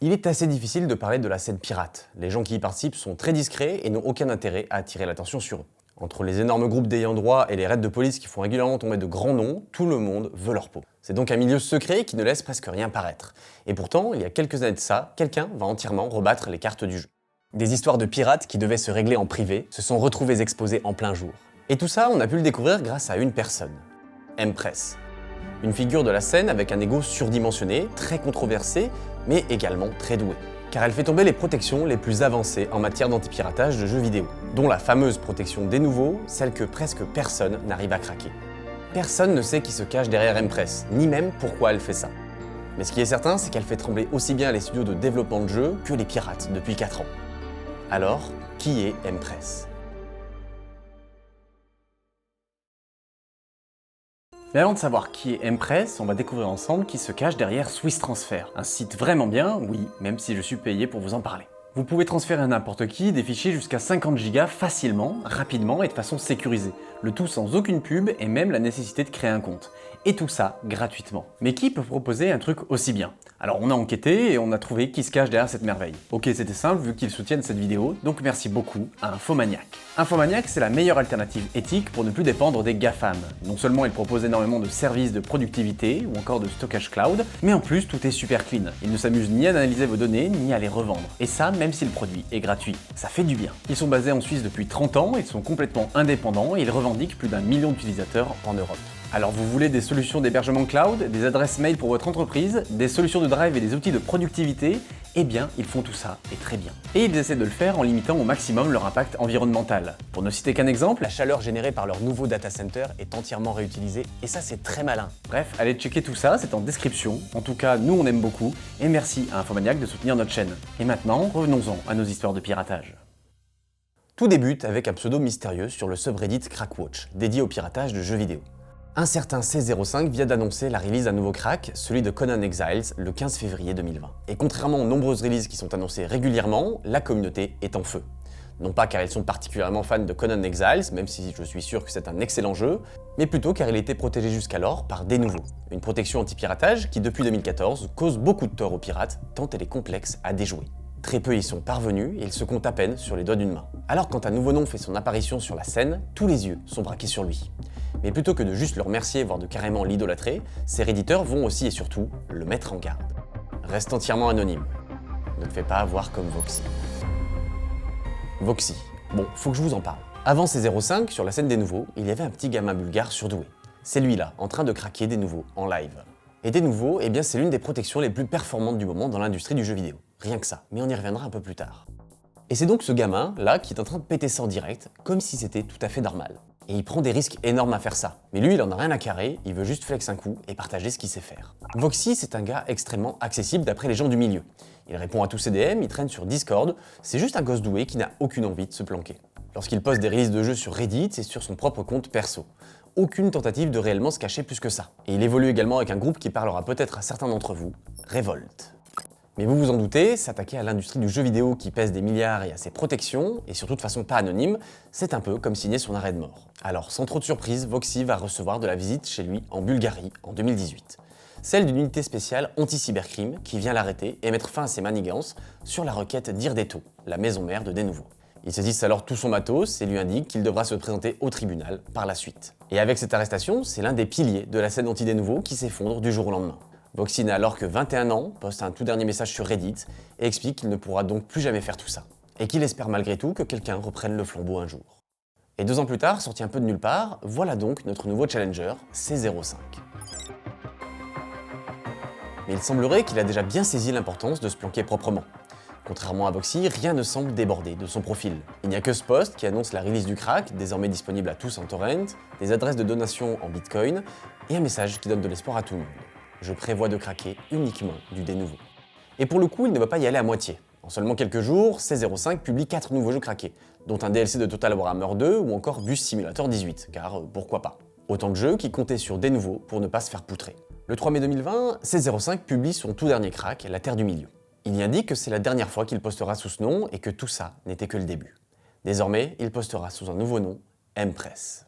Il est assez difficile de parler de la scène pirate. Les gens qui y participent sont très discrets et n'ont aucun intérêt à attirer l'attention sur eux. Entre les énormes groupes d'ayants droit et les raids de police qui font régulièrement tomber de grands noms, tout le monde veut leur peau. C'est donc un milieu secret qui ne laisse presque rien paraître. Et pourtant, il y a quelques années de ça, quelqu'un va entièrement rebattre les cartes du jeu. Des histoires de pirates qui devaient se régler en privé se sont retrouvées exposées en plein jour. Et tout ça, on a pu le découvrir grâce à une personne, Empress. Une figure de la scène avec un ego surdimensionné, très controversé, mais également très douée. Car elle fait tomber les protections les plus avancées en matière d'anti-piratage de jeux vidéo, dont la fameuse protection des nouveaux, celle que presque personne n'arrive à craquer. Personne ne sait qui se cache derrière Empress, ni même pourquoi elle fait ça. Mais ce qui est certain, c'est qu'elle fait trembler aussi bien les studios de développement de jeux que les pirates depuis 4 ans. Alors, qui est Empress ? Mais avant de savoir qui est Empress, on va découvrir ensemble qui se cache derrière Swiss Transfer. Un site vraiment bien, oui, même si je suis payé pour vous en parler. Vous pouvez transférer à n'importe qui des fichiers jusqu'à 50 Go facilement, rapidement et de façon sécurisée. Le tout sans aucune pub et même la nécessité de créer un compte. Et tout ça gratuitement. Mais qui peut proposer un truc aussi bien ? Alors on a enquêté et on a trouvé qui se cache derrière cette merveille. Ok, c'était simple vu qu'ils soutiennent cette vidéo, donc merci beaucoup à Infomaniac. Infomaniac, c'est la meilleure alternative éthique pour ne plus dépendre des GAFAM. Non seulement ils proposent énormément de services de productivité ou encore de stockage cloud, mais en plus tout est super clean. Ils ne s'amusent ni à analyser vos données, ni à les revendre. Et ça, même si le produit est gratuit. Ça fait du bien. Ils sont basés en Suisse depuis 30 ans, ils sont complètement indépendants et ils revendiquent plus d'1 million d'utilisateurs en Europe. Alors vous voulez des solutions d'hébergement cloud, des adresses mail pour votre entreprise, des solutions de drive et des outils de productivité ? Eh bien, ils font tout ça, et très bien. Et ils essaient de le faire en limitant au maximum leur impact environnemental. Pour ne citer qu'un exemple, La chaleur générée par leur nouveau data center est entièrement réutilisée, et ça c'est très malin. bref, allez checker tout ça, c'est en description. En tout cas, nous on aime beaucoup, et merci à Infomaniac de soutenir notre chaîne. Et maintenant, revenons-en à nos histoires de piratage. Tout débute avec un pseudo mystérieux sur le subreddit Crackwatch, dédié au piratage de jeux vidéo. Un certain C05 vient d'annoncer la release d'un nouveau crack, celui de Conan Exiles, le 15 février 2020. Et contrairement aux nombreuses releases qui sont annoncées régulièrement, la communauté est en feu. Non pas car ils sont particulièrement fans de Conan Exiles, même si je suis sûr que c'est un excellent jeu, mais plutôt car il était protégé jusqu'alors par des nouveaux. Une protection anti-piratage qui depuis 2014 cause beaucoup de tort aux pirates, tant elle est complexe à déjouer. Très peu y sont parvenus et ils se comptent à peine sur les doigts d'une main. Alors quand un nouveau nom fait son apparition sur la scène, tous les yeux sont braqués sur lui. Mais plutôt que de juste le remercier, voire de carrément l'idolâtrer, ses réditeurs vont aussi et surtout le mettre en garde. Reste entièrement anonyme. Ne te fais pas avoir comme Voxy. Voxy. Bon, faut que je vous en parle. Avant C05, sur la scène des nouveaux, il y avait un petit gamin bulgare surdoué. C'est lui là, en train de craquer des nouveaux en live. Et des nouveaux, eh bien c'est l'une des protections les plus performantes du moment dans l'industrie du jeu vidéo. Rien que ça, mais on y reviendra un peu plus tard. Et c'est donc ce gamin là qui est en train de péter ça en direct, comme si c'était tout à fait normal. Et il prend des risques énormes à faire ça. Mais lui, il en a rien à carrer, il veut juste flex un coup et partager ce qu'il sait faire. Voxy, c'est un gars extrêmement accessible d'après les gens du milieu. Il répond à tous ses DM, il traîne sur Discord, c'est juste un gosse doué qui n'a aucune envie de se planquer. Lorsqu'il poste des releases de jeux sur Reddit, c'est sur son propre compte perso. Aucune tentative de réellement se cacher plus que ça. Et il évolue également avec un groupe qui parlera peut-être à certains d'entre vous, Revolt. Mais vous vous en doutez, s'attaquer à l'industrie du jeu vidéo qui pèse des milliards et à ses protections, et surtout de façon pas anonyme, c'est un peu comme signer son arrêt de mort. Alors sans trop de surprise, Voxy va recevoir de la visite chez lui en Bulgarie en 2018. Celle d'une unité spéciale anti-cybercrime qui vient l'arrêter et mettre fin à ses manigances sur la requête d'Irdeto, la maison mère de Denuvo. Il saisit alors tout son matos et lui indique qu'il devra se présenter au tribunal par la suite. Et avec cette arrestation, c'est l'un des piliers de la scène anti-Denuvo qui s'effondre du jour au lendemain. Voxy n'a alors que 21 ans, poste un tout dernier message sur Reddit et explique qu'il ne pourra donc plus jamais faire tout ça. Et qu'il espère malgré tout que quelqu'un reprenne le flambeau un jour. Et 2 ans plus tard, sorti un peu de nulle part, voilà donc notre nouveau challenger, C05. Mais il semblerait qu'il a déjà bien saisi l'importance de se planquer proprement. Contrairement à Voxy, rien ne semble déborder de son profil. Il n'y a que ce post qui annonce la release du crack, désormais disponible à tous en torrent, des adresses de donation en bitcoin et un message qui donne de l'espoir à tout le monde. Je prévois de craquer uniquement du dé nouveau. Et pour le coup, il ne va pas y aller à moitié. En seulement quelques jours, C05 publie 4 nouveaux jeux craqués, dont un DLC de Total Warhammer 2 ou encore Bus Simulator 18, car pourquoi pas. Autant de jeux qui comptaient sur des nouveaux pour ne pas se faire poutrer. Le 3 mai 2020, C05 publie son tout dernier crack, La Terre du Milieu. Il y indique que c'est la dernière fois qu'il postera sous ce nom et que tout ça n'était que le début. Désormais, il postera sous un nouveau nom, Empress.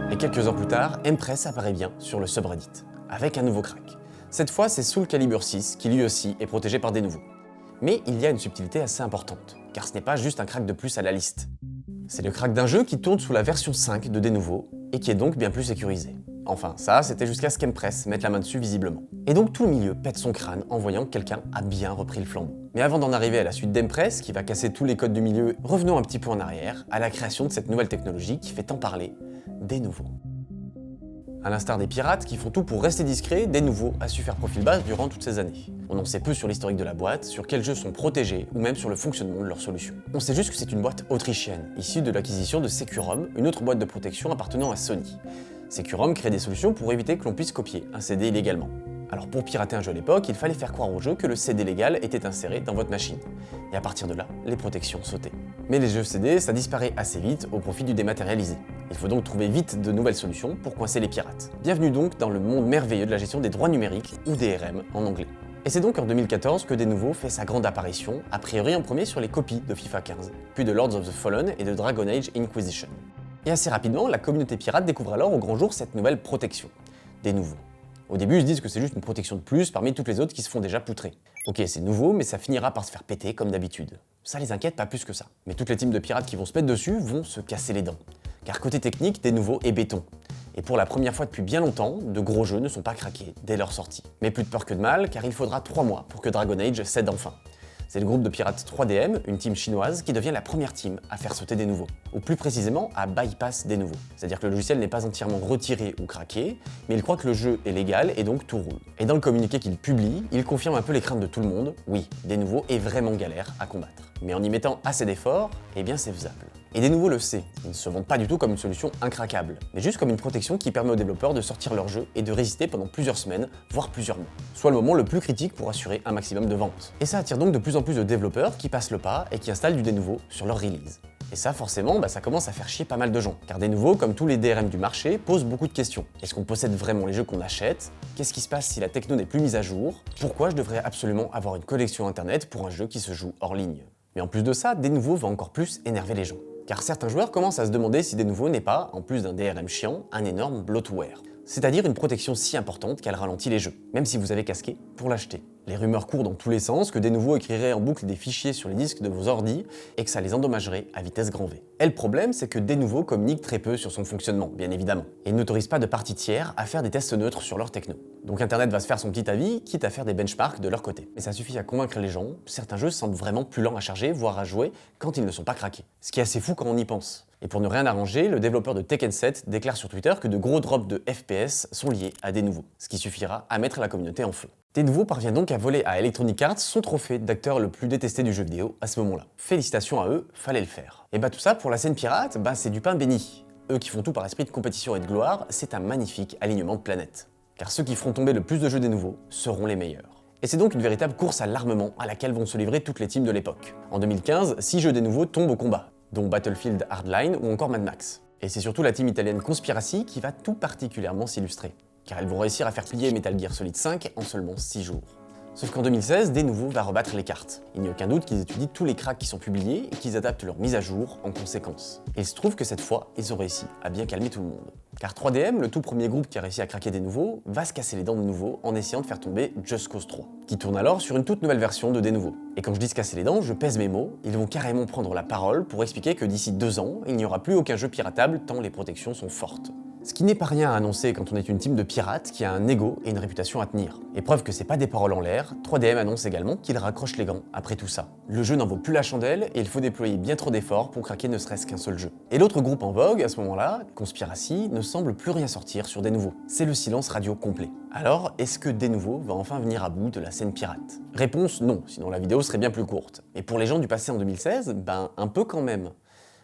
Et quelques heures plus tard, Empress apparaît bien sur le subreddit, avec un nouveau crack. Cette fois, c'est Soul Calibur 6 qui lui aussi est protégé par des nouveaux. Mais il y a une subtilité assez importante, car ce n'est pas juste un crack de plus à la liste. C'est le crack d'un jeu qui tourne sous la version 5 de Denuvo, et qui est donc bien plus sécurisé. Enfin, ça, c'était jusqu'à ce qu'Empress mette la main dessus visiblement. Et donc tout le milieu pète son crâne en voyant que quelqu'un a bien repris le flambeau. Mais avant d'en arriver à la suite d'Empress, qui va casser tous les codes du milieu, revenons un petit peu en arrière, à la création de cette nouvelle technologie qui fait tant parler, Denuvo. À l'instar des pirates qui font tout pour rester discrets, Denuvo a su faire profil bas durant toutes ces années. On en sait peu sur l'historique de la boîte, sur quels jeux sont protégés ou même sur le fonctionnement de leur solution. On sait juste que c'est une boîte autrichienne, issue de l'acquisition de Securom, une autre boîte de protection appartenant à Sony. Securom crée des solutions pour éviter que l'on puisse copier un CD illégalement. Alors pour pirater un jeu à l'époque, il fallait faire croire au jeu que le CD légal était inséré dans votre machine. Et à partir de là, les protections sautaient. Mais les jeux CD, ça disparaît assez vite au profit du dématérialisé. Il faut donc trouver vite de nouvelles solutions pour coincer les pirates. Bienvenue donc dans le monde merveilleux de la gestion des droits numériques, ou DRM en anglais. Et c'est donc en 2014 que Denuvo fait sa grande apparition, a priori en premier sur les copies de FIFA 15, puis de Lords of the Fallen et de Dragon Age Inquisition. Et assez rapidement, la communauté pirate découvre alors au grand jour cette nouvelle protection, Denuvo. Au début, ils se disent que c'est juste une protection de plus parmi toutes les autres qui se font déjà poutrer. Ok, c'est nouveau, mais ça finira par se faire péter comme d'habitude. Ça les inquiète pas plus que ça. Mais toutes les teams de pirates qui vont se mettre dessus vont se casser les dents. Car côté technique, Denuvo est béton. Et pour la première fois depuis bien longtemps, de gros jeux ne sont pas craqués dès leur sortie. Mais plus de peur que de mal, car il faudra 3 mois pour que Dragon Age cède enfin. C'est le groupe de pirates 3DM, une team chinoise, qui devient la première team à faire sauter Denuvo, ou plus précisément à bypass Denuvo. C'est-à-dire que le logiciel n'est pas entièrement retiré ou craqué, mais il croit que le jeu est légal et donc tout roule. Et dans le communiqué qu'il publie, il confirme un peu les craintes de tout le monde, oui, Denuvo est vraiment galère à combattre. Mais en y mettant assez d'efforts, eh bien c'est faisable. Et Denuvo le sait, ils ne se vendent pas du tout comme une solution incraquable, mais juste comme une protection qui permet aux développeurs de sortir leur jeu et de résister pendant plusieurs semaines, voire plusieurs mois. Soit le moment le plus critique pour assurer un maximum de ventes. Et ça attire donc de plus en plus de développeurs qui passent le pas et qui installent du Denuvo sur leur release. Et ça forcément, ça commence à faire chier pas mal de gens. Car Denuvo, comme tous les DRM du marché, pose beaucoup de questions. Est-ce qu'on possède vraiment les jeux qu'on achète? Qu'est-ce qui se passe si la techno n'est plus mise à jour? Pourquoi je devrais absolument avoir une connexion internet pour un jeu qui se joue hors ligne? Mais en plus de ça, Denuvo va encore plus énerver les gens. Car certains joueurs commencent à se demander si Denuvo n'est pas, en plus d'un DRM chiant, un énorme bloatware. C'est-à-dire une protection si importante qu'elle ralentit les jeux, même si vous avez casqué pour l'acheter. Les rumeurs courent dans tous les sens que Denuvo écrirait en boucle des fichiers sur les disques de vos ordis et que ça les endommagerait à vitesse grand V. Et le problème, c'est que Denuvo communique très peu sur son fonctionnement, bien évidemment, et n'autorise pas de parties tiers à faire des tests neutres sur leur techno. Donc Internet va se faire son petit avis, quitte à faire des benchmarks de leur côté. Mais ça suffit à convaincre les gens, certains jeux semblent vraiment plus lents à charger, voire à jouer, quand ils ne sont pas craqués. Ce qui est assez fou quand on y pense. Et pour ne rien arranger, le développeur de Tekken 7 déclare sur Twitter que de gros drops de FPS sont liés à Denuvo, ce qui suffira à mettre la communauté en feu. Denuvo parvient donc à voler à Electronic Arts son trophée d'acteur le plus détesté du jeu vidéo à ce moment-là. Félicitations à eux, fallait le faire. Et tout ça pour la scène pirate, c'est du pain béni. Eux qui font tout par esprit de compétition et de gloire, c'est un magnifique alignement de planètes. Car ceux qui feront tomber le plus de jeux Denuvo seront les meilleurs. Et c'est donc une véritable course à l'armement à laquelle vont se livrer toutes les teams de l'époque. En 2015, 6 jeux Denuvo tombent au combat, dont Battlefield Hardline ou encore Mad Max. Et c'est surtout la team italienne Conspiracy qui va tout particulièrement s'illustrer, car elles vont réussir à faire plier Metal Gear Solid 5 en seulement 6 jours. Sauf qu'en 2016, Denuvo va rebattre les cartes. Il n'y a aucun doute qu'ils étudient tous les cracks qui sont publiés et qu'ils adaptent leur mise à jour en conséquence. Et il se trouve que cette fois, ils ont réussi à bien calmer tout le monde. Car 3DM, le tout premier groupe qui a réussi à craquer Denuvo, va se casser les dents de nouveau en essayant de faire tomber Just Cause 3, qui tourne alors sur une toute nouvelle version de Denuvo. Et quand je dis se casser les dents, je pèse mes mots, ils vont carrément prendre la parole pour expliquer que d'ici 2 ans, il n'y aura plus aucun jeu piratable tant les protections sont fortes. Ce qui n'est pas rien à annoncer quand on est une team de pirates qui a un ego et une réputation à tenir. Et preuve que c'est pas des paroles en l'air, 3DM annonce également qu'il raccroche les gants après tout ça. Le jeu n'en vaut plus la chandelle et il faut déployer bien trop d'efforts pour craquer ne serait-ce qu'un seul jeu. Et l'autre groupe en vogue à ce moment-là, Conspiracy, ne semble plus rien sortir sur Denuvo. C'est le silence radio complet. Alors, est-ce que Denuvo va enfin venir à bout de la scène pirate? Réponse non, sinon la vidéo serait bien plus courte. Et pour les gens du passé en 2016, un peu quand même.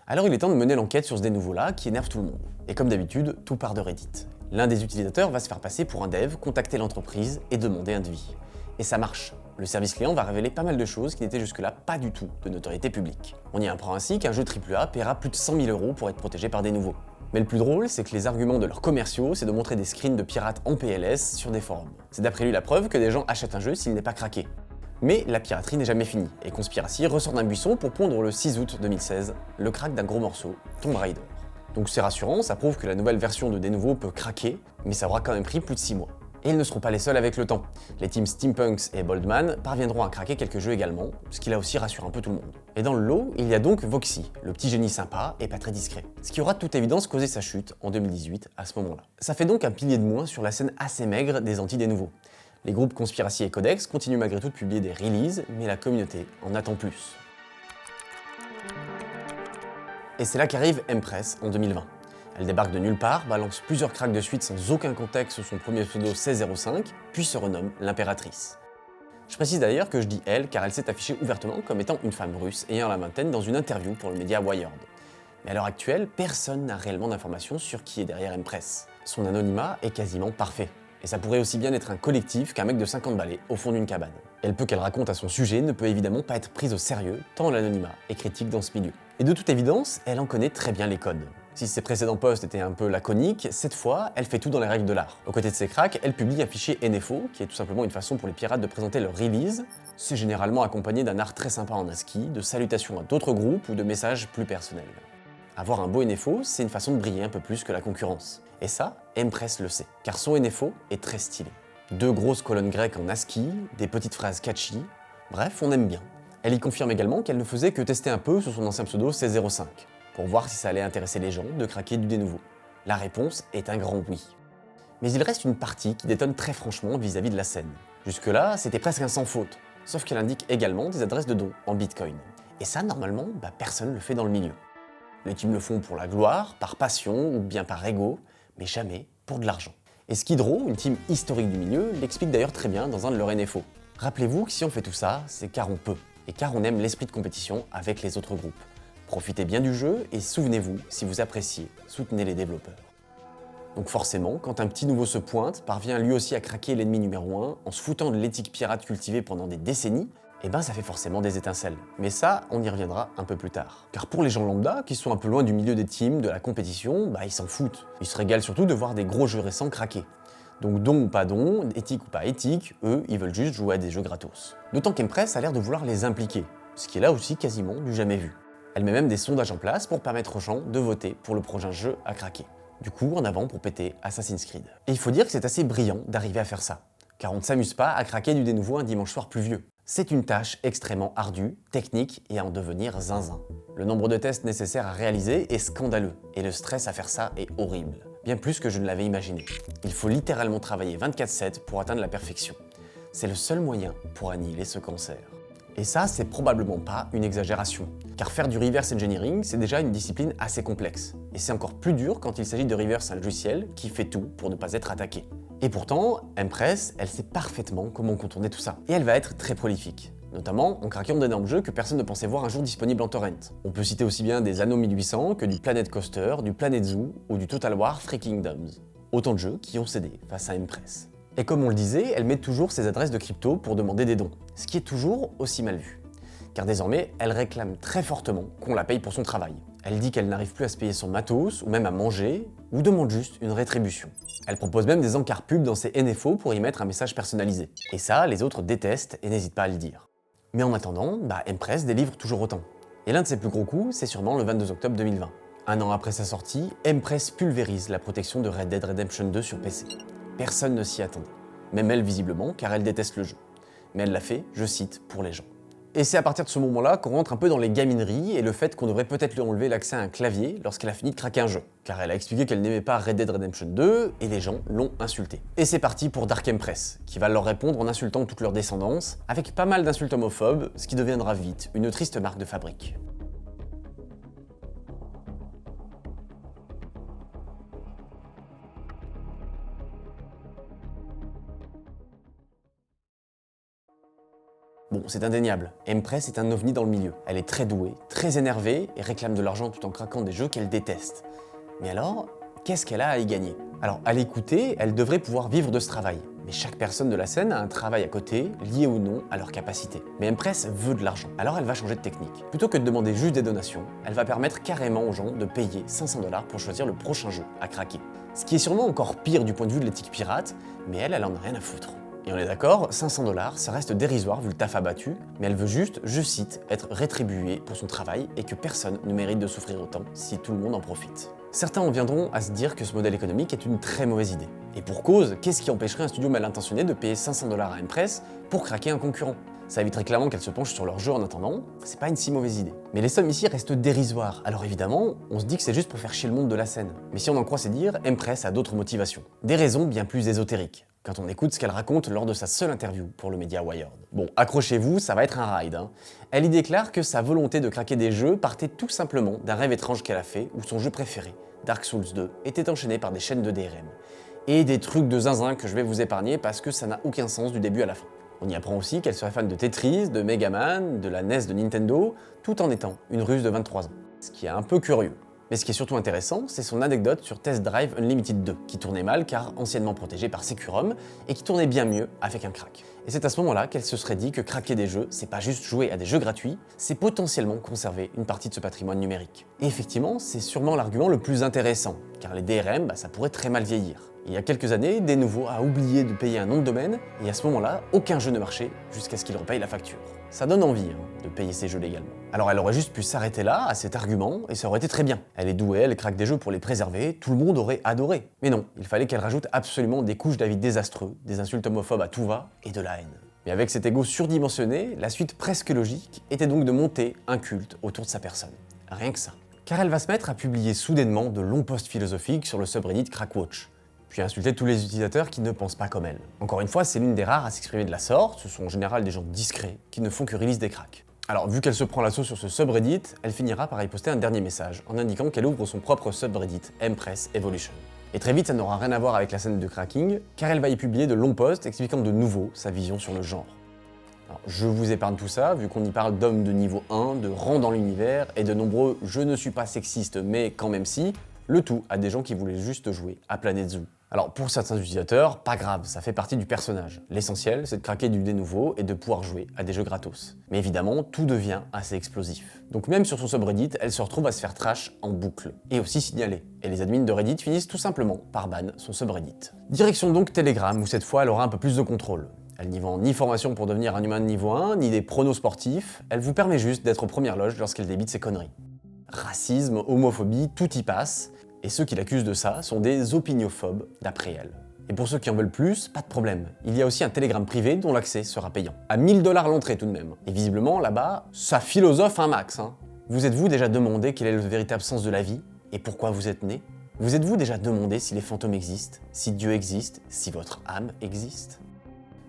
Alors il est temps de mener l'enquête sur ce Denuvo-là qui énerve tout le monde. Et comme d'habitude, tout part de Reddit. L'un des utilisateurs va se faire passer pour un dev, contacter l'entreprise et demander un devis. Et ça marche. Le service client va révéler pas mal de choses qui n'étaient jusque-là pas du tout de notoriété publique. On y apprend ainsi qu'un jeu AAA paiera plus de 100 000 € pour être protégé par Denuvo. Mais le plus drôle, c'est que les arguments de leurs commerciaux, c'est de montrer des screens de pirates en PLS sur des forums. C'est d'après lui la preuve que des gens achètent un jeu s'il n'est pas craqué. Mais la piraterie n'est jamais finie, et Conspiracy ressort d'un buisson pour pondre le 6 août 2016 le crack d'un gros morceau, Tomb Raider. Donc c'est rassurant, ça prouve que la nouvelle version de Denuvo peut craquer, mais ça aura quand même pris plus de 6 mois. Et ils ne seront pas les seuls avec le temps. Les teams Steampunks et Boldman parviendront à craquer quelques jeux également, ce qui là aussi rassure un peu tout le monde. Et dans le lot, il y a donc Voxy, le petit génie sympa et pas très discret, ce qui aura de toute évidence causé sa chute en 2018 à ce moment-là. Ça fait donc un pilier de moins sur la scène assez maigre des anti des nouveaux. Les groupes Conspiracy et Codex continuent malgré tout de publier des releases, mais la communauté en attend plus. Et c'est là qu'arrive Empress en 2020. Elle débarque de nulle part, balance plusieurs cracks de suite sans aucun contexte sous son premier pseudo 1605, puis se renomme l'Impératrice. Je précise d'ailleurs que je dis elle car elle s'est affichée ouvertement comme étant une femme russe ayant la vingtaine dans une interview pour le média Wired. Mais à l'heure actuelle, personne n'a réellement d'informations sur qui est derrière Empress. Son anonymat est quasiment parfait. Et ça pourrait aussi bien être un collectif qu'un mec de 50 balais au fond d'une cabane. Et le peu qu'elle raconte à son sujet ne peut évidemment pas être prise au sérieux, tant l'anonymat est critique dans ce milieu. Et de toute évidence, elle en connaît très bien les codes. Si ses précédents posts étaient un peu laconiques, cette fois, elle fait tout dans les règles de l'art. Aux côtés de ses cracks, elle publie un fichier NFO, qui est tout simplement une façon pour les pirates de présenter leur release. C'est généralement accompagné d'un art très sympa en ASCII, de salutations à d'autres groupes ou de messages plus personnels. Avoir un beau NFO, c'est une façon de briller un peu plus que la concurrence. Et ça, Empress le sait, car son NFO est très stylé. 2 grosses colonnes grecques en ASCII, des petites phrases catchy, bref, on aime bien. Elle y confirme également qu'elle ne faisait que tester un peu sous son ancien pseudo 1605, pour voir si ça allait intéresser les gens de craquer du dénouveau. La réponse est un grand oui. Mais il reste une partie qui détonne très franchement vis-à-vis de la scène. Jusque-là, c'était presque un sans faute, sauf qu'elle indique également des adresses de dons en Bitcoin. Et ça, normalement, personne ne le fait dans le milieu. Les teams le font pour la gloire, par passion ou bien par ego, mais jamais pour de l'argent. Et Skid Row, une team historique du milieu, l'explique d'ailleurs très bien dans un de leurs NFO. Rappelez-vous que si on fait tout ça, c'est car on peut, et car on aime l'esprit de compétition avec les autres groupes. Profitez bien du jeu et souvenez-vous, si vous appréciez, soutenez les développeurs. Donc forcément, quand un petit nouveau se pointe, parvient lui aussi à craquer l'ennemi numéro 1 en se foutant de l'éthique pirate cultivée pendant des décennies, ça fait forcément des étincelles. Mais ça, on y reviendra un peu plus tard. Car pour les gens lambda, qui sont un peu loin du milieu des teams, de la compétition, ils s'en foutent. Ils se régalent surtout de voir des gros jeux récents craquer. Donc don ou pas don, éthique ou pas éthique, eux, ils veulent juste jouer à des jeux gratos. D'autant qu'Empress a l'air de vouloir les impliquer, ce qui est là aussi quasiment du jamais vu. Elle met même des sondages en place pour permettre aux gens de voter pour le prochain jeu à craquer. Du coup, en avant pour péter Assassin's Creed. Et il faut dire que c'est assez brillant d'arriver à faire ça, car on ne s'amuse pas à craquer du dénouveau un dimanche soir pluvieux. C'est une tâche extrêmement ardue, technique et à en devenir zinzin. Le nombre de tests nécessaires à réaliser est scandaleux, et le stress à faire ça est horrible. Bien plus que je ne l'avais imaginé. Il faut littéralement travailler 24/7 pour atteindre la perfection. C'est le seul moyen pour annihiler ce cancer. Et ça, c'est probablement pas une exagération. Car faire du reverse engineering, c'est déjà une discipline assez complexe. Et c'est encore plus dur quand il s'agit de reverse un logiciel qui fait tout pour ne pas être attaqué. Et pourtant, Empress, elle sait parfaitement comment contourner tout ça. Et elle va être très prolifique. Notamment en craquant d'énormes jeux que personne ne pensait voir un jour disponibles en torrent. On peut citer aussi bien des Anno 1800 que du Planet Coaster, du Planet Zoo ou du Total War Three Kingdoms. Autant de jeux qui ont cédé face à Empress. Et comme on le disait, elle met toujours ses adresses de crypto pour demander des dons, ce qui est toujours aussi mal vu. Car désormais, elle réclame très fortement qu'on la paye pour son travail. Elle dit qu'elle n'arrive plus à se payer son matos, ou même à manger, ou demande juste une rétribution. Elle propose même des encarts pubs dans ses NFO pour y mettre un message personnalisé. Et ça, les autres détestent et n'hésitent pas à le dire. Mais en attendant, Empress délivre toujours autant. Et l'un de ses plus gros coups, c'est sûrement le 22 octobre 2020. Un an après sa sortie, Empress pulvérise la protection de Red Dead Redemption 2 sur PC. Personne ne s'y attendait. Même elle visiblement, car elle déteste le jeu. Mais elle l'a fait, je cite, pour les gens. Et c'est à partir de ce moment-là qu'on rentre un peu dans les gamineries et le fait qu'on devrait peut-être lui enlever l'accès à un clavier lorsqu'elle a fini de craquer un jeu. Car elle a expliqué qu'elle n'aimait pas Red Dead Redemption 2 et les gens l'ont insulté. Et c'est parti pour Dark Empress, qui va leur répondre en insultant toute leur descendance, avec pas mal d'insultes homophobes, ce qui deviendra vite une triste marque de fabrique. Bon, c'est indéniable, Empress est un ovni dans le milieu. Elle est très douée, très énervée et réclame de l'argent tout en craquant des jeux qu'elle déteste. Mais alors, qu'est-ce qu'elle a à y gagner? Alors, à l'écouter, elle devrait pouvoir vivre de ce travail. Mais chaque personne de la scène a un travail à côté, lié ou non à leur capacité. Mais Empress veut de l'argent, alors elle va changer de technique. Plutôt que de demander juste des donations, elle va permettre carrément aux gens de payer 500 $ pour choisir le prochain jeu à craquer. Ce qui est sûrement encore pire du point de vue de l'éthique pirate, mais elle en a rien à foutre. Et on est d'accord, 500 $, ça reste dérisoire vu le taf abattu, mais elle veut juste, je cite, être rétribuée pour son travail et que personne ne mérite de souffrir autant si tout le monde en profite. Certains en viendront à se dire que ce modèle économique est une très mauvaise idée. Et pour cause, qu'est-ce qui empêcherait un studio mal intentionné de payer 500 $ à Empress pour craquer un concurrent? Ça éviterait clairement qu'elle se penche sur leur jeu en attendant, c'est pas une si mauvaise idée. Mais les sommes ici restent dérisoires, alors évidemment, on se dit que c'est juste pour faire chier le monde de la scène. Mais si on en croit ses dires, Empress a d'autres motivations. Des raisons bien plus ésotériques, quand on écoute ce qu'elle raconte lors de sa seule interview pour le média Wired. Bon, accrochez-vous, ça va être un ride. Elle y déclare que sa volonté de craquer des jeux partait tout simplement d'un rêve étrange qu'elle a fait où son jeu préféré, Dark Souls 2, était enchaîné par des chaînes de DRM. Et des trucs de zinzin que je vais vous épargner parce que ça n'a aucun sens du début à la fin. On y apprend aussi qu'elle serait fan de Tetris, de Mega Man, de la NES de Nintendo, tout en étant une Russe de 23 ans. Ce qui est un peu curieux. Mais ce qui est surtout intéressant, c'est son anecdote sur Test Drive Unlimited 2, qui tournait mal car anciennement protégé par Securum, et qui tournait bien mieux avec un crack. Et c'est à ce moment-là qu'elle se serait dit que craquer des jeux, c'est pas juste jouer à des jeux gratuits, c'est potentiellement conserver une partie de ce patrimoine numérique. Et effectivement, c'est sûrement l'argument le plus intéressant, car les DRM, ça pourrait très mal vieillir. Il y a quelques années, Denuvo a oublié de payer un nom de domaine, et à ce moment-là, aucun jeu ne marchait jusqu'à ce qu'il repaye la facture. Ça donne envie de payer ses jeux légalement. Alors elle aurait juste pu s'arrêter là, à cet argument, et ça aurait été très bien. Elle est douée, elle craque des jeux pour les préserver, tout le monde aurait adoré. Mais non, il fallait qu'elle rajoute absolument des couches d'avis désastreux, des insultes homophobes à tout va, et de la haine. Mais avec cet ego surdimensionné, la suite presque logique était donc de monter un culte autour de sa personne. Rien que ça. Car elle va se mettre à publier soudainement de longs posts philosophiques sur le subreddit Crackwatch, puis insulter tous les utilisateurs qui ne pensent pas comme elle. Encore une fois, c'est l'une des rares à s'exprimer de la sorte, ce sont en général des gens discrets, qui ne font que release des cracks. Alors vu qu'elle se prend l'assaut sur ce subreddit, elle finira par y poster un dernier message, en indiquant qu'elle ouvre son propre subreddit, Empress Evolution. Et très vite, ça n'aura rien à voir avec la scène de cracking, car elle va y publier de longs posts expliquant de nouveau sa vision sur le genre. Alors, je vous épargne tout ça, vu qu'on y parle d'hommes de niveau 1, de rang dans l'univers, et de nombreux « je ne suis pas sexiste, mais quand même si », le tout à des gens qui voulaient juste jouer à Planet Zoo. Alors pour certains utilisateurs, pas grave, ça fait partie du personnage. L'essentiel, c'est de craquer du dénouveau et de pouvoir jouer à des jeux gratos. Mais évidemment, tout devient assez explosif. Donc même sur son subreddit, elle se retrouve à se faire trash en boucle, et aussi signaler. Et les admins de Reddit finissent tout simplement par ban son subreddit. Direction donc Telegram, où cette fois elle aura un peu plus de contrôle. Elle n'y vend ni formation pour devenir un humain de niveau 1, ni des pronos sportifs, elle vous permet juste d'être aux premières loges lorsqu'elle débite ses conneries. Racisme, homophobie, tout y passe, et ceux qui l'accusent de ça sont des opiniophobes d'après elle. Et pour ceux qui en veulent plus, pas de problème. Il y a aussi un Telegram privé dont l'accès sera payant. À 1000 $ l'entrée tout de même. Et visiblement, là-bas, ça philosophe un max. Vous êtes-vous déjà demandé quel est le véritable sens de la vie et pourquoi vous êtes né? Vous êtes-vous déjà demandé si les fantômes existent, si Dieu existe, si votre âme existe?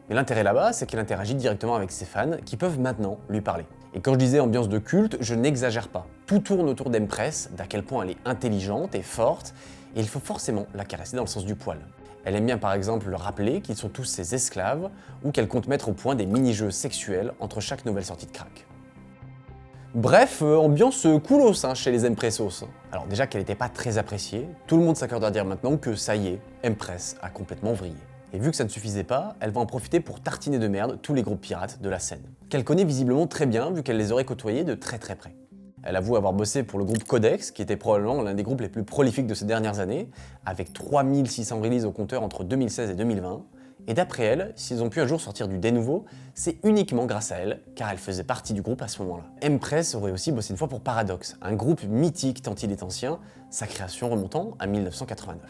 Mais l'intérêt là-bas, c'est qu'elle interagit directement avec ses fans qui peuvent maintenant lui parler. Et quand je disais ambiance de culte, je n'exagère pas. Tout tourne autour d'Empress, d'à quel point elle est intelligente et forte, et il faut forcément la caresser dans le sens du poil. Elle aime bien par exemple leur rappeler qu'ils sont tous ses esclaves, ou qu'elle compte mettre au point des mini-jeux sexuels entre chaque nouvelle sortie de crack. Bref, ambiance coolos chez les Empressos. Alors déjà qu'elle n'était pas très appréciée, tout le monde s'accorde à dire maintenant que ça y est, Empress a complètement vrillé. Et vu que ça ne suffisait pas, elle va en profiter pour tartiner de merde tous les groupes pirates de la scène. Qu'elle connaît visiblement très bien vu qu'elle les aurait côtoyés de très près. Elle avoue avoir bossé pour le groupe Codex, qui était probablement l'un des groupes les plus prolifiques de ces dernières années, avec 3600 releases au compteur entre 2016 et 2020. Et d'après elle, s'ils ont pu un jour sortir du dénouveau, c'est uniquement grâce à elle, car elle faisait partie du groupe à ce moment-là. Empress aurait aussi bossé une fois pour Paradox, un groupe mythique tant il est ancien, sa création remontant à 1989.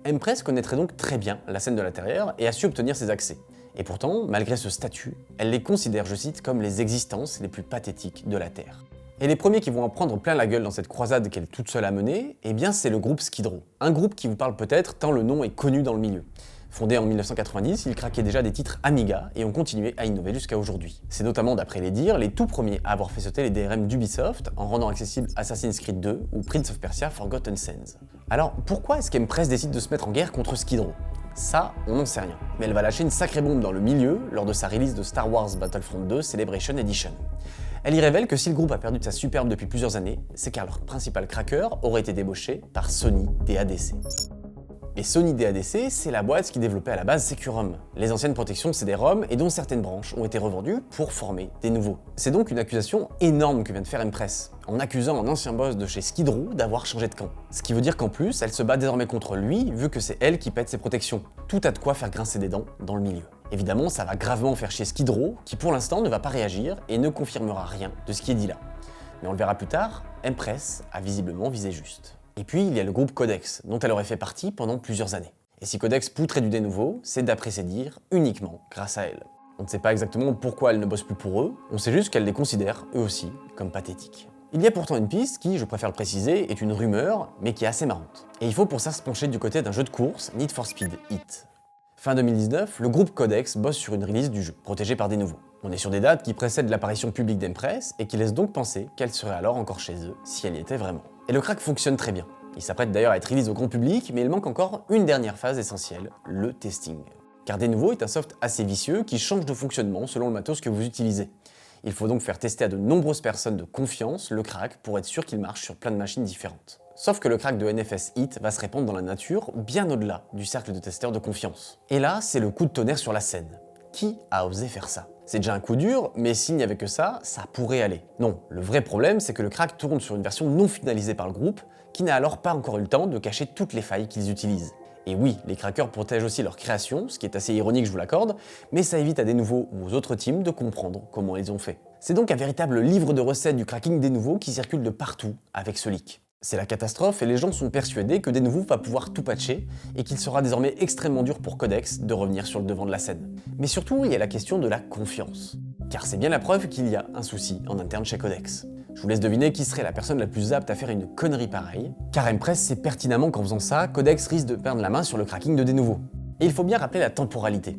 Empress connaîtrait donc très bien la scène de l'intérieur et a su obtenir ses accès. Et pourtant, malgré ce statut, elle les considère, je cite, comme les existences les plus pathétiques de la Terre. Et les premiers qui vont en prendre plein la gueule dans cette croisade qu'elle est toute seule à mener, eh bien c'est le groupe Skid Row. Un groupe qui vous parle peut-être tant le nom est connu dans le milieu. Fondé en 1990, ils craquaient déjà des titres Amiga et ont continué à innover jusqu'à aujourd'hui. C'est notamment, d'après les dires, les tout premiers à avoir fait sauter les DRM d'Ubisoft en rendant accessible Assassin's Creed 2 ou Prince of Persia Forgotten Sands. Alors pourquoi est-ce qu'Empress décide de se mettre en guerre contre Skid Row? Ça, on n'en sait rien. Mais elle va lâcher une sacrée bombe dans le milieu lors de sa release de Star Wars Battlefront 2 Celebration Edition. Elle y révèle que si le groupe a perdu de sa superbe depuis plusieurs années, c'est car leur principal cracker aurait été débauché par Sony DADC. Et Sony DADC, c'est la boîte qui développait à la base Securum, les anciennes protections de CD-ROM et dont certaines branches ont été revendues pour former des nouveaux. C'est donc une accusation énorme que vient de faire Empress, en accusant un ancien boss de chez Skid Row d'avoir changé de camp. Ce qui veut dire qu'en plus, elle se bat désormais contre lui, vu que c'est elle qui pète ses protections. Tout a de quoi faire grincer des dents dans le milieu. Évidemment, ça va gravement faire chier Skid Row, qui pour l'instant ne va pas réagir et ne confirmera rien de ce qui est dit là. Mais on le verra plus tard, Empress a visiblement visé juste. Et puis il y a le groupe Codex, dont elle aurait fait partie pendant plusieurs années. Et si Codex poutrait du Denuvo, c'est d'après ses dires uniquement grâce à elle. On ne sait pas exactement pourquoi elle ne bosse plus pour eux, on sait juste qu'elle les considère, eux aussi, comme pathétiques. Il y a pourtant une piste qui, je préfère le préciser, est une rumeur, mais qui est assez marrante. Et il faut pour ça se pencher du côté d'un jeu de course, Need for Speed Heat. Fin 2019, le groupe Codex bosse sur une release du jeu, protégé par Denuvo. On est sur des dates qui précèdent l'apparition publique d'Empress et qui laissent donc penser qu'elle serait alors encore chez eux, si elle y était vraiment. Et le crack fonctionne très bien. Il s'apprête d'ailleurs à être release au grand public, mais il manque encore une dernière phase essentielle, le testing. Car Denuvo est un soft assez vicieux qui change de fonctionnement selon le matos que vous utilisez. Il faut donc faire tester à de nombreuses personnes de confiance le crack pour être sûr qu'il marche sur plein de machines différentes. Sauf que le crack de NFS Heat va se répandre dans la nature bien au-delà du cercle de testeurs de confiance. Et là, c'est le coup de tonnerre sur la scène. Qui a osé faire ça? C'est déjà un coup dur, mais s'il n'y avait que ça pourrait aller. Non, le vrai problème, c'est que le crack tourne sur une version non finalisée par le groupe, qui n'a alors pas encore eu le temps de cacher toutes les failles qu'ils utilisent. Et oui, les crackers protègent aussi leur création, ce qui est assez ironique, je vous l'accorde, mais ça évite à Denuvo ou aux autres teams de comprendre comment ils ont fait. C'est donc un véritable livre de recettes du cracking Denuvo qui circule de partout avec ce leak. C'est la catastrophe et les gens sont persuadés que Denuvo va pouvoir tout patcher et qu'il sera désormais extrêmement dur pour Codex de revenir sur le devant de la scène. Mais surtout, il y a la question de la confiance. Car c'est bien la preuve qu'il y a un souci en interne chez Codex. Je vous laisse deviner qui serait la personne la plus apte à faire une connerie pareille, car Empress sait pertinemment qu'en faisant ça, Codex risque de perdre la main sur le cracking de Denuvo. Et il faut bien rappeler la temporalité.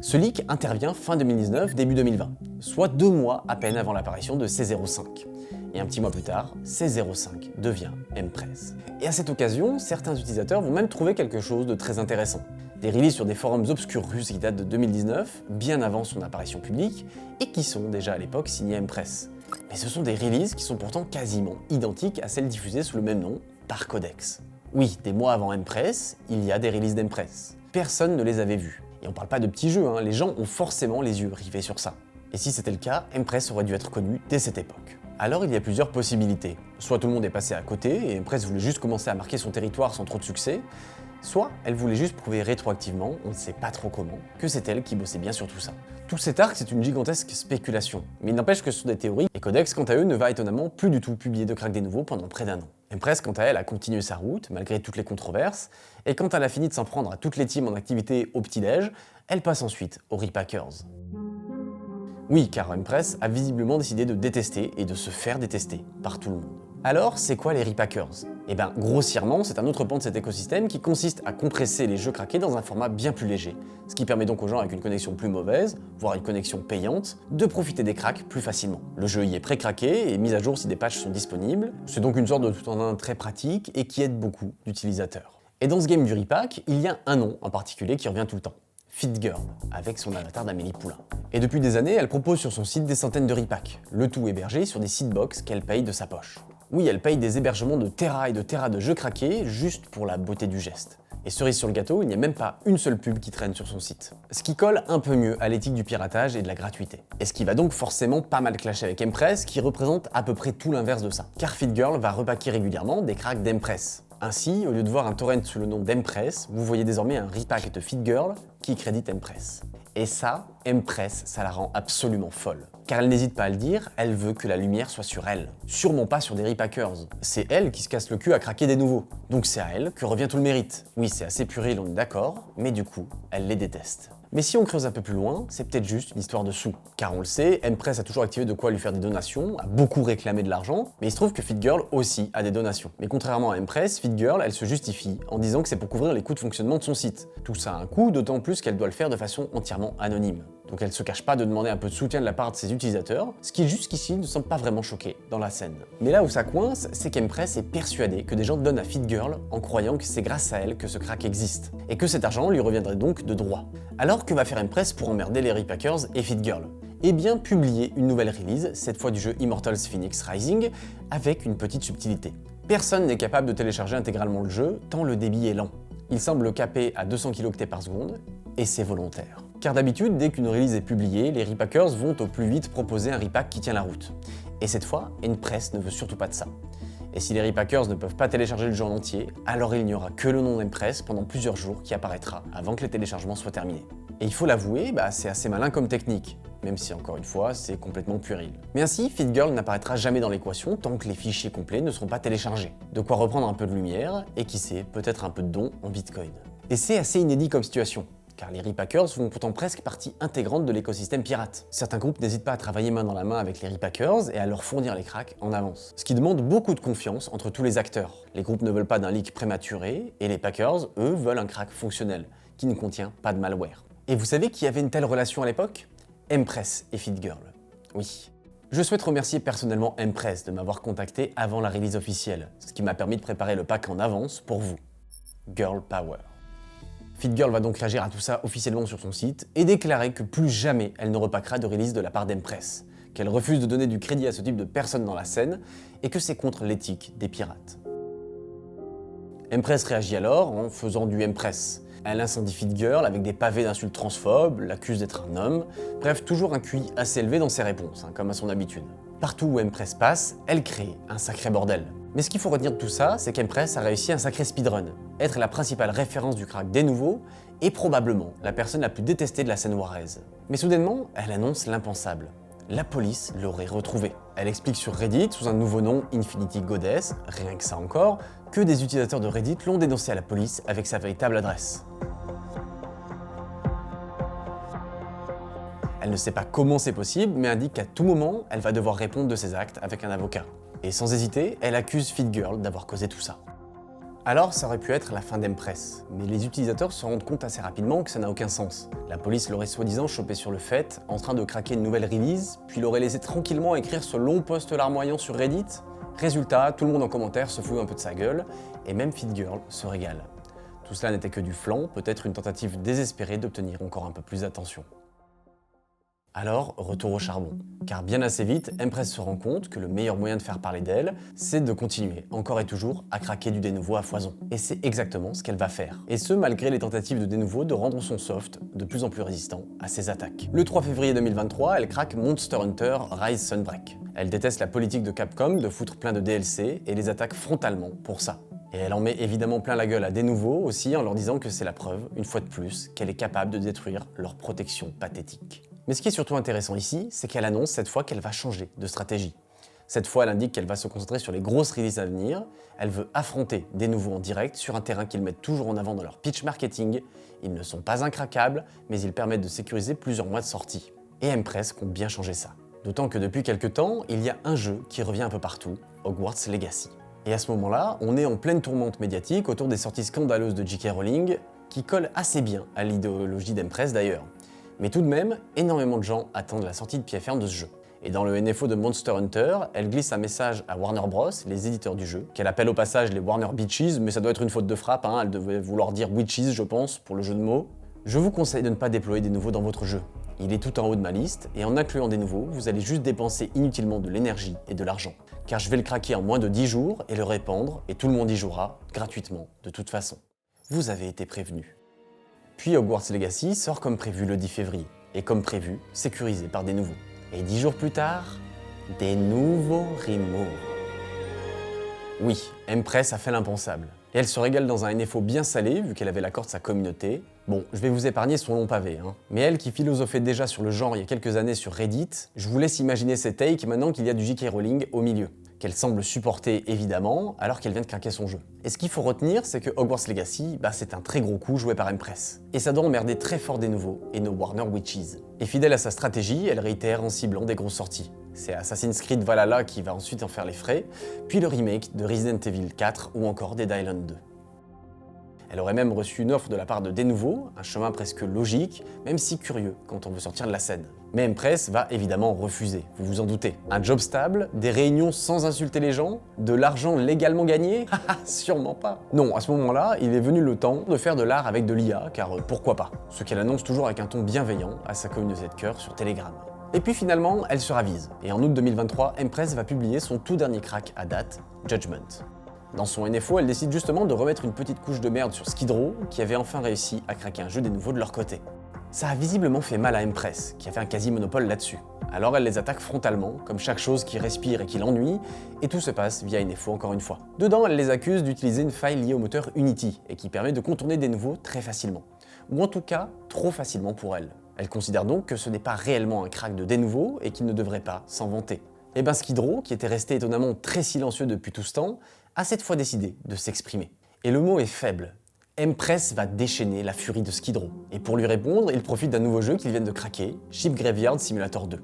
Ce leak intervient fin 2019, début 2020, soit 2 mois à peine avant l'apparition de C05. Et un petit mois plus tard, C05 devient Empress. Et à cette occasion, certains utilisateurs vont même trouver quelque chose de très intéressant. Des releases sur des forums obscurs russes qui datent de 2019, bien avant son apparition publique, et qui sont déjà à l'époque signés Empress. Mais ce sont des releases qui sont pourtant quasiment identiques à celles diffusées sous le même nom par Codex. Oui, des mois avant Empress, il y a des releases d'Empress. Personne ne les avait vues. Et on parle pas de petits jeux, hein, les gens ont forcément les yeux rivés sur ça. Et si c'était le cas, Empress aurait dû être connu dès cette époque. Alors il y a plusieurs possibilités. Soit tout le monde est passé à côté et Empress voulait juste commencer à marquer son territoire sans trop de succès, soit elle voulait juste prouver rétroactivement, on ne sait pas trop comment, que c'est elle qui bossait bien sur tout ça. Tout cet arc, c'est une gigantesque spéculation, mais il n'empêche que ce sont des théories, et Codex, quant à eux, ne va étonnamment plus du tout publier de crack Denuvo pendant près d'1 an. Empress, quant à elle, a continué sa route, malgré toutes les controverses, et quand elle a fini de s'en prendre à toutes les teams en activité au petit-déj, elle passe ensuite aux Repackers. Oui, car Empress a visiblement décidé de détester et de se faire détester par tout le monde. Alors, c'est quoi les Repackers? Eh ben, grossièrement, c'est un autre pan de cet écosystème qui consiste à compresser les jeux craqués dans un format bien plus léger, ce qui permet donc aux gens avec une connexion plus mauvaise, voire une connexion payante, de profiter des cracks plus facilement. Le jeu y est pré-craqué et mis à jour si des patchs sont disponibles, c'est donc une sorte de tout-en-un très pratique et qui aide beaucoup d'utilisateurs. Et dans ce game du repack, il y a un nom en particulier qui revient tout le temps. FitGirl, avec son avatar d'Amélie Poulain. Et depuis des années, elle propose sur son site des centaines de repacks, le tout hébergé sur des seedbox qu'elle paye de sa poche. Oui, elle paye des hébergements de terra et de terra de jeux craqués juste pour la beauté du geste. Et cerise sur le gâteau, il n'y a même pas une seule pub qui traîne sur son site. Ce qui colle un peu mieux à l'éthique du piratage et de la gratuité. Et ce qui va donc forcément pas mal clasher avec Empress, qui représente à peu près tout l'inverse de ça. Car FitGirl va repacker régulièrement des cracks d'Empress. Ainsi, au lieu de voir un torrent sous le nom d'Empress, vous voyez désormais un repack de FitGirl qui crédite Empress. Et ça, Empress, ça la rend absolument folle. Car elle n'hésite pas à le dire, elle veut que la lumière soit sur elle. Sûrement pas sur des repackers. C'est elle qui se casse le cul à craquer des nouveaux. Donc c'est à elle que revient tout le mérite. Oui, c'est assez puéril, on est d'accord, mais du coup, elle les déteste. Mais si on creuse un peu plus loin, c'est peut-être juste une histoire de sous. Car on le sait, Empress a toujours activé de quoi lui faire des donations, a beaucoup réclamé de l'argent, mais il se trouve que FitGirl aussi a des donations. Mais contrairement à Empress, FitGirl, elle se justifie en disant que c'est pour couvrir les coûts de fonctionnement de son site. Tout ça a un coût, d'autant plus qu'elle doit le faire de façon entièrement anonyme. Donc elle se cache pas de demander un peu de soutien de la part de ses utilisateurs, ce qui jusqu'ici ne semble pas vraiment choqué dans la scène. Mais là où ça coince, c'est qu'Empress est persuadée que des gens donnent à FitGirl en croyant que c'est grâce à elle que ce crack existe, et que cet argent lui reviendrait donc de droit. Alors que va faire Empress pour emmerder les repackers et FitGirl? Eh bien publier une nouvelle release, cette fois du jeu Immortals Phoenix Rising, avec une petite subtilité. Personne n'est capable de télécharger intégralement le jeu, tant le débit est lent. Il semble capé à 200 kHz par seconde, et c'est volontaire. Car d'habitude, dès qu'une release est publiée, les repackers vont au plus vite proposer un repack qui tient la route. Et cette fois, Empress ne veut surtout pas de ça. Et si les repackers ne peuvent pas télécharger le jeu en entier, alors il n'y aura que le nom d'Empress pendant plusieurs jours qui apparaîtra avant que les téléchargements soient terminés. Et il faut l'avouer, c'est assez malin comme technique, même si encore une fois, c'est complètement puéril. Mais ainsi, FitGirl n'apparaîtra jamais dans l'équation tant que les fichiers complets ne seront pas téléchargés. De quoi reprendre un peu de lumière, et qui sait, peut-être un peu de dons en Bitcoin. Et c'est assez inédit comme situation, car les repackers font pourtant presque partie intégrante de l'écosystème pirate. Certains groupes n'hésitent pas à travailler main dans la main avec les repackers et à leur fournir les cracks en avance. Ce qui demande beaucoup de confiance entre tous les acteurs. Les groupes ne veulent pas d'un leak prématuré, et les packers, eux, veulent un crack fonctionnel, qui ne contient pas de malware. Et vous savez qui avait une telle relation à l'époque ? Empress et FitGirl. Oui. Je souhaite remercier personnellement Empress de m'avoir contacté avant la release officielle, ce qui m'a permis de préparer le pack en avance pour vous. Girl Power. FitGirl va donc réagir à tout ça officiellement sur son site et déclarer que plus jamais elle ne repackera de release de la part d'Empress, qu'elle refuse de donner du crédit à ce type de personnes dans la scène et que c'est contre l'éthique des pirates. Empress réagit alors en faisant du Empress. Elle incendie FitGirl avec des pavés d'insultes transphobes, l'accuse d'être un homme, bref, toujours un QI assez élevé dans ses réponses, comme à son habitude. Partout où Empress passe, elle crée un sacré bordel. Mais ce qu'il faut retenir de tout ça, c'est qu'Empress a réussi un sacré speedrun, être la principale référence du crack des nouveaux, et probablement la personne la plus détestée de la scène waraise. Mais soudainement, elle annonce l'impensable. La police l'aurait retrouvée. Elle explique sur Reddit, sous un nouveau nom, Infinity Goddess, rien que ça encore, que des utilisateurs de Reddit l'ont dénoncé à la police avec sa véritable adresse. Elle ne sait pas comment c'est possible, mais indique qu'à tout moment, elle va devoir répondre de ses actes avec un avocat. Et sans hésiter, elle accuse FitGirl d'avoir causé tout ça. Alors, ça aurait pu être la fin d'Empress, mais les utilisateurs se rendent compte assez rapidement que ça n'a aucun sens. La police l'aurait soi-disant chopé sur le fait, en train de craquer une nouvelle release, puis l'aurait laissé tranquillement écrire ce long post larmoyant sur Reddit. Résultat, tout le monde en commentaire se fout un peu de sa gueule, et même FitGirl se régale. Tout cela n'était que du flan, peut-être une tentative désespérée d'obtenir encore un peu plus d'attention. Alors, retour au charbon. Car bien assez vite, Empress se rend compte que le meilleur moyen de faire parler d'elle, c'est de continuer, encore et toujours, à craquer du dénouveau à foison. Et c'est exactement ce qu'elle va faire. Et ce, malgré les tentatives de dénouveau de rendre son soft de plus en plus résistant à ses attaques. Le 3 février 2023, elle craque Monster Hunter Rise Sunbreak. Elle déteste la politique de Capcom de foutre plein de DLC et les attaque frontalement pour ça. Et elle en met évidemment plein la gueule à des nouveaux aussi en leur disant que c'est la preuve, une fois de plus, qu'elle est capable de détruire leur protection pathétique. Mais ce qui est surtout intéressant ici, c'est qu'elle annonce cette fois qu'elle va changer de stratégie. Cette fois, elle indique qu'elle va se concentrer sur les grosses releases à venir, elle veut affronter des nouveaux en direct sur un terrain qu'ils mettent toujours en avant dans leur pitch marketing. Ils ne sont pas incraquables, mais ils permettent de sécuriser plusieurs mois de sortie. Et Empress compte bien changer ça. D'autant que depuis quelques temps, il y a un jeu qui revient un peu partout, Hogwarts Legacy. Et à ce moment-là, on est en pleine tourmente médiatique autour des sorties scandaleuses de J.K. Rowling, qui collent assez bien à l'idéologie d'Empress d'ailleurs. Mais tout de même, énormément de gens attendent la sortie de pied ferme de ce jeu. Et dans le NFO de Monster Hunter, elle glisse un message à Warner Bros, les éditeurs du jeu, qu'elle appelle au passage les Warner Bitches, mais ça doit être une faute de frappe, elle devait vouloir dire Witches, je pense, pour le jeu de mots. Je vous conseille de ne pas déployer des nouveaux dans votre jeu. Il est tout en haut de ma liste, et en incluant des nouveaux, vous allez juste dépenser inutilement de l'énergie et de l'argent. Car je vais le craquer en moins de 10 jours et le répandre, et tout le monde y jouera, gratuitement, de toute façon. Vous avez été prévenus. Puis Hogwarts Legacy sort comme prévu le 10 février, et comme prévu, sécurisé par des nouveaux. Et 10 jours plus tard, des nouveaux removes. Oui, Empress a fait l'impensable. Et elle se régale dans un NFO bien salé, vu qu'elle avait l'accord de sa communauté. Bon, je vais vous épargner son long pavé, Mais elle qui philosophait déjà sur le genre il y a quelques années sur Reddit, je vous laisse imaginer ses takes maintenant qu'il y a du J.K. Rowling au milieu, qu'elle semble supporter évidemment, alors qu'elle vient de craquer son jeu. Et ce qu'il faut retenir, c'est que Hogwarts Legacy, c'est un très gros coup joué par Empress. Et ça doit emmerder très fort des nouveaux, et nos Warner Witches. Et fidèle à sa stratégie, elle réitère en ciblant des grosses sorties. C'est Assassin's Creed Valhalla qui va ensuite en faire les frais, puis le remake de Resident Evil 4 ou encore Dead Island 2. Elle aurait même reçu une offre de la part de Denuvo, un chemin presque logique, même si curieux quand on veut sortir de la scène. Mais Empress va évidemment refuser, vous vous en doutez. Un job stable, des réunions sans insulter les gens, de l'argent légalement gagné? Haha, sûrement pas. Non, à ce moment-là, il est venu le temps de faire de l'art avec de l'IA, car pourquoi pas? Ce qu'elle annonce toujours avec un ton bienveillant à sa communauté de cœur sur Telegram. Et puis finalement, elle se ravise. Et en août 2023, Empress va publier son tout dernier crack à date, Judgment. Dans son NFO, elle décide justement de remettre une petite couche de merde sur Skid Row, qui avait enfin réussi à craquer un jeu des nouveaux de leur côté. Ça a visiblement fait mal à Empress, qui avait un quasi-monopole là-dessus. Alors elle les attaque frontalement, comme chaque chose qui respire et qui l'ennuie, et tout se passe via une info encore une fois. Dedans, elle les accuse d'utiliser une faille liée au moteur Unity, et qui permet de contourner des nouveaux très facilement. Ou en tout cas, trop facilement pour elle. Elle considère donc que ce n'est pas réellement un crack de Denuvo et qu'il ne devrait pas s'en vanter. Et ben Skid Row, qui était resté étonnamment très silencieux depuis tout ce temps, a cette fois décidé de s'exprimer. Et le mot est faible. Empress va déchaîner la furie de Skid Row. Et pour lui répondre, il profite d'un nouveau jeu qu'ils viennent de craquer, Ship Graveyard Simulator 2.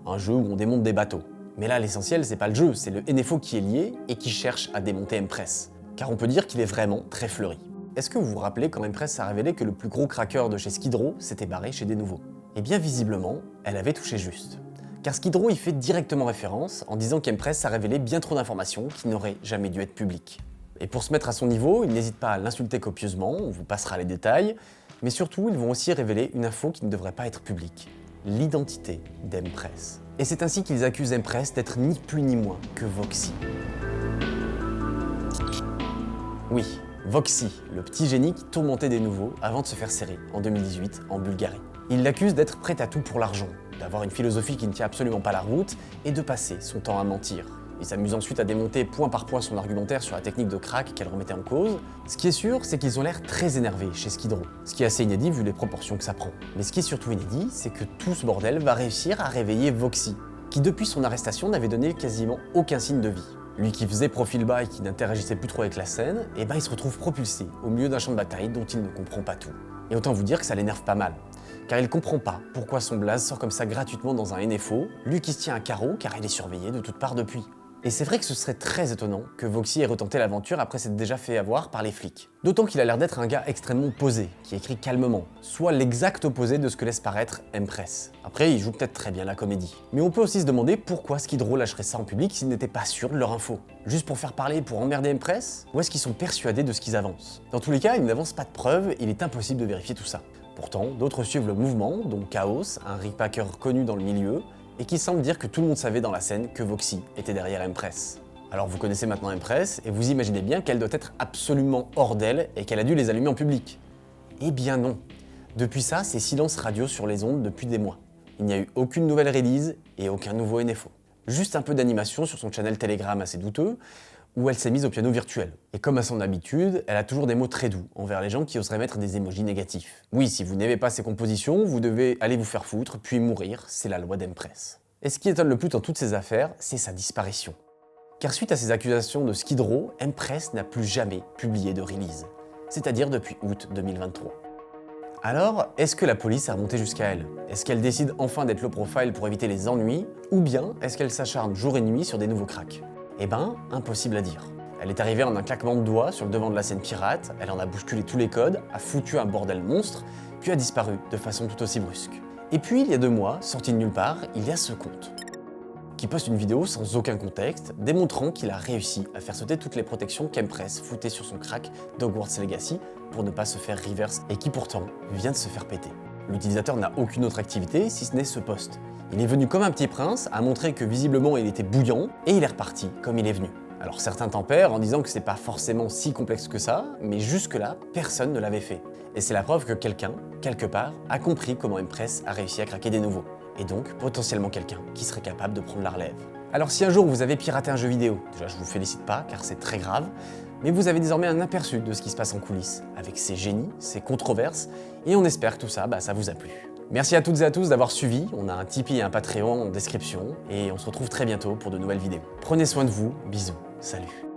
Un jeu où on démonte des bateaux. Mais là, l'essentiel, c'est pas le jeu, c'est le NFO qui est lié et qui cherche à démonter Empress. Car on peut dire qu'il est vraiment très fleuri. Est-ce que vous vous rappelez quand Empress a révélé que le plus gros craqueur de chez Skid Row s'était barré chez Denuvo? Eh bien visiblement, elle avait touché juste. Car Skid Row y fait directement référence en disant qu'Empress a révélé bien trop d'informations qui n'auraient jamais dû être publiques. Et pour se mettre à son niveau, il n'hésite pas à l'insulter copieusement, on vous passera les détails, mais surtout ils vont aussi révéler une info qui ne devrait pas être publique, l'identité d'Empress. Et c'est ainsi qu'ils accusent Empress d'être ni plus ni moins que Voxy. Oui, Voxy, le petit génie qui tourmentait Denuvo avant de se faire serrer en 2018 en Bulgarie. Il l'accuse d'être prête à tout pour l'argent, d'avoir une philosophie qui ne tient absolument pas la route et de passer son temps à mentir. Il s'amuse ensuite à démonter point par point son argumentaire sur la technique de crack qu'elle remettait en cause. Ce qui est sûr, c'est qu'ils ont l'air très énervés chez Skid Row, ce qui est assez inédit vu les proportions que ça prend. Mais ce qui est surtout inédit, c'est que tout ce bordel va réussir à réveiller Voxy, qui depuis son arrestation n'avait donné quasiment aucun signe de vie. Lui qui faisait profil bas et qui n'interagissait plus trop avec la scène, et ben il se retrouve propulsé au milieu d'un champ de bataille dont il ne comprend pas tout. Et autant vous dire que ça l'énerve pas mal, car il comprend pas pourquoi son blaze sort comme ça gratuitement dans un NFO, lui qui se tient à carreau car il est surveillé de toutes parts depuis. Et c'est vrai que ce serait très étonnant que Voxy ait retenté l'aventure après s'être déjà fait avoir par les flics. D'autant qu'il a l'air d'être un gars extrêmement posé, qui écrit calmement, soit l'exact opposé de ce que laisse paraître Empress. Après, il joue peut-être très bien la comédie. Mais on peut aussi se demander pourquoi Skid Row lâcherait ça en public s'ils n'étaient pas sûrs de leur info. Juste pour faire parler, pour emmerder Empress? Ou est-ce qu'ils sont persuadés de ce qu'ils avancent? Dans tous les cas, ils n'avancent pas de preuves, il est impossible de vérifier tout ça. Pourtant, d'autres suivent le mouvement, dont Chaos, un repacker connu dans le milieu, et qui semble dire que tout le monde savait dans la scène que Voxy était derrière Empress. Alors vous connaissez maintenant Empress, et vous imaginez bien qu'elle doit être absolument hors d'elle et qu'elle a dû les allumer en public. Eh bien non. Depuis ça, c'est silence radio sur les ondes depuis des mois. Il n'y a eu aucune nouvelle release et aucun nouveau NFO. Juste un peu d'animation sur son channel Telegram assez douteux, où elle s'est mise au piano virtuel. Et comme à son habitude, elle a toujours des mots très doux envers les gens qui oseraient mettre des émojis négatifs. Oui, si vous n'aimez pas ses compositions, vous devez aller vous faire foutre, puis mourir, c'est la loi d'Empress. Et ce qui étonne le plus dans toutes ces affaires, c'est sa disparition. Car suite à ces accusations de Skid Row, Empress n'a plus jamais publié de release. C'est-à-dire depuis août 2023. Alors, est-ce que la police est remontée jusqu'à elle? Est-ce qu'elle décide enfin d'être low profile pour éviter les ennuis? Ou bien est-ce qu'elle s'acharne jour et nuit sur des nouveaux cracks? Eh ben, impossible à dire. Elle est arrivée en un claquement de doigts sur le devant de la scène pirate, elle en a bousculé tous les codes, a foutu un bordel monstre, puis a disparu de façon tout aussi brusque. Et puis, il y a 2 mois, sorti de nulle part, il y a ce compte, qui poste une vidéo sans aucun contexte, démontrant qu'il a réussi à faire sauter toutes les protections qu'Empress foutait sur son crack d'Hogwarts Legacy pour ne pas se faire reverse, et qui pourtant vient de se faire péter. L'utilisateur n'a aucune autre activité si ce n'est ce post. Il est venu comme un petit prince, à montrer que visiblement il était bouillant, et il est reparti comme il est venu. Alors certains tempèrent en disant que c'est pas forcément si complexe que ça, mais jusque-là, personne ne l'avait fait. Et c'est la preuve que quelqu'un, quelque part, a compris comment Empress a réussi à craquer des nouveaux. Et donc, potentiellement quelqu'un qui serait capable de prendre la relève. Alors si un jour vous avez piraté un jeu vidéo, déjà je vous félicite pas car c'est très grave, mais vous avez désormais un aperçu de ce qui se passe en coulisses, avec ses génies, ses controverses, et on espère que tout ça, ça vous a plu. Merci à toutes et à tous d'avoir suivi, on a un Tipeee et un Patreon en description, et on se retrouve très bientôt pour de nouvelles vidéos. Prenez soin de vous, bisous, salut.